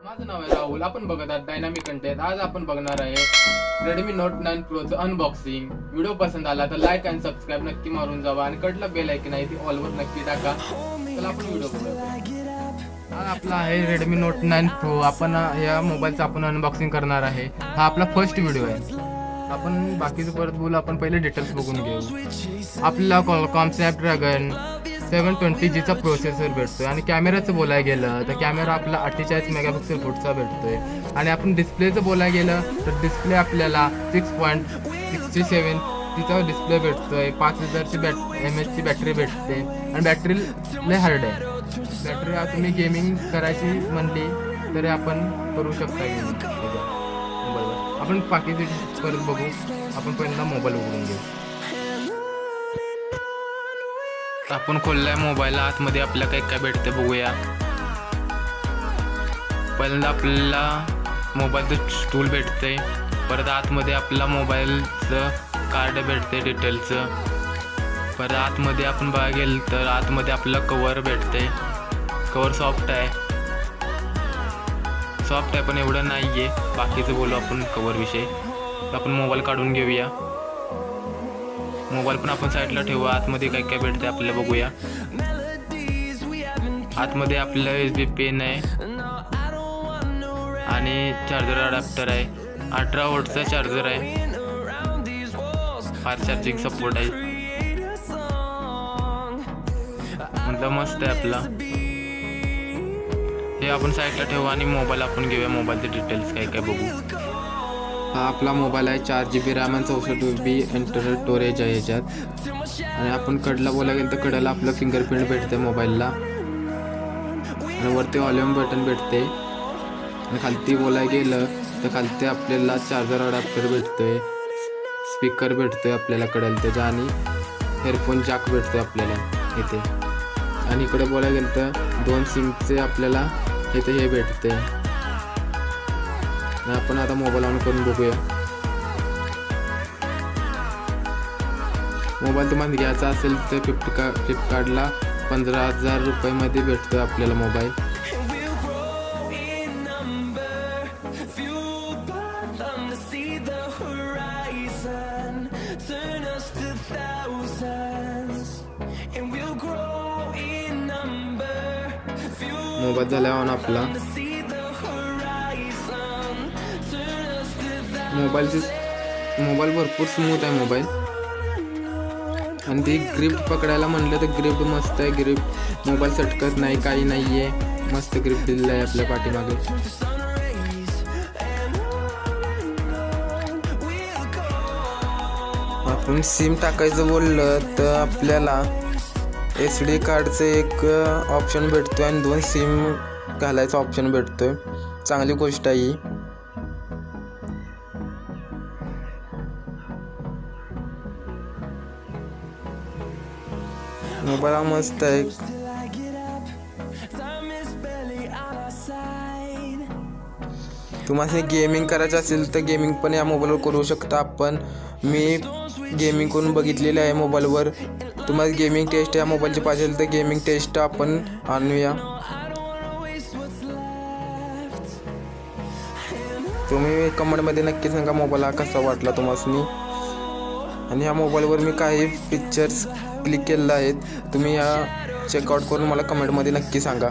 माझं नाव आहे राहुल. आपण बघत आहात डायनामिक कंटेंट. आज आपण बघणार आहे रेडमी नोट 9 प्रोचं अनबॉक्सिंग. व्हिडिओ पसंत आला तर लाईक आणि सबस्क्राईब नक्की मारून जावा आणि कडला बेल आयकॉन आहे ती ऑलवर नक्की टाका. चला आपण व्हिडिओ बघूया. हा आपला आहे रेडमी नोट 9 प्रो. आपण या मोबाईलचं आपण अनबॉक्सिंग करणार आहे. हा आपला फर्स्ट व्हिडिओ आहे. आपण बाकीचं परत बोलू. आपण पहिले डिटेल्स बघून घेऊ. आपल्याला Qualcomm स्नॅपड्रॅगन 720Gचा प्रोसेसर भेटतोय आणि कॅमेराचं बोलायला गेलं तर कॅमेरा आपला 48 मेगापिक्सल फुटचा भेटतोय. आणि आपण डिस्प्लेचं बोलायला गेलं तर डिस्प्ले आपल्याला 6.67 तिचा डिस्प्ले भेटतोय. 5000ची mAhची बॅटरी भेटते आणि बॅटरी लय हार्ड आहे. बॅटरी तुम्ही गेमिंग करायची म्हणली तरी आपण करू शकता मोबाईलवर. आपण बाकीचे परत बघू. आपण पहिल्यांदा मोबाईल उघडून घेऊ. आपण खोललाय मोबाईल. आतमध्ये आपल्याला काय काय भेटते बघूया. पहिल्यांदा आपल्याला मोबाईलचं टूल भेटते. परत आतमध्ये आपला मोबाईलचं कार्ड भेटते डिटेलचं. परत आतमध्ये आपण बघायला गेलं तर आतमध्ये आपल्याला कवर भेटते. कवर सॉफ्ट आहे पण एवढं नाही आहे. बाकीचं बोलू आपण कवर विषयी. आपण मोबाईल काढून घेऊया. मोबाईल पण आपण साईडला ठेवू. आतमध्ये काय काय भेटते आपल्याला बघूया. आतमध्ये आपल्याला USB पेन आहे आणि चार्जर अडॅप्टर आहे. 18 वोल्टचा चार्जर आहे. फास्ट चार्जिंग सपोर्ट आहे. मतलब मस्त आहे आपला. हे आपण साईडला ठेवू आणि मोबाईल आपण घेऊया. मोबाईलचे डिटेल्स काय काय बघू. हा आपला मोबाईल आहे. 4GB रॅम आणि 64GB इंटरनल स्टोरेज आहे याच्यात. आणि आपण कडला बोलायला गेलं तर कडेला आपलं फिंगरप्रिंट भेटते मोबाईलला आणि वरती व्हॉल्यूम बटन भेटते. आणि खालती बोलायला गेलं तर खालती आपल्याला चार्जर अडॅप्टर भेटतोय. स्पीकर भेटतोय आपल्याला कडेला त्याच्या आणि हेडफोन जॅक भेटतोय आपल्याला इथे. आणि इकडे बोलायला गेलं तर 2 सिमचे आपल्याला इथे हे भेटते. आपण आता मोबाईल ऑन करून बघूया. मोबाईल तुम्हाला घ्यायचा असेल तर फ्लिपकार्टला 15,000 रुपयामध्ये भेटतो आपल्याला मोबाईल. मोबाईल झाला ऑन आपला. मोबाईल भरपूर स्मूथ आहे मोबाईल. आणि ती ग्रिप पकडायला म्हणलं तर ग्रिप मस्त आहे. ग्रिप मोबाईल सटकत नाही, काही नाही आहे. मस्त ग्रिप दिलेलं आहे आपल्या पाठीमागे. आपण सिम टाकायचं बोललं तर आपल्याला SD कार्डचं एक ऑप्शन भेटतोय आणि 2 सिम घालायचा ऑप्शन भेटतोय. चांगली गोष्ट आहे ही. मोबाईल हा मस्त आहे. तुम्हाला गेमिंग करायचं असेल तर गेमिंग पण या मोबाईलवर करू शकता आपण. मी गेमिंग करून बघितलेली आहे मोबाईलवर. तुम्हाला गेमिंग टेस्ट या मोबाईलची पाहिजे तर गेमिंग टेस्ट आपण आणूया. तुम्ही कमेंटमध्ये नक्की सांगा मोबाईल हा कसा वाटला तुम्हाला. आणि ह्या मोबाईलवर मी काही पिक्चर्स क्लिक केलेले आहेत. तुम्ही या चेकआउट करून मला कमेंटमध्ये नक्की सांगा.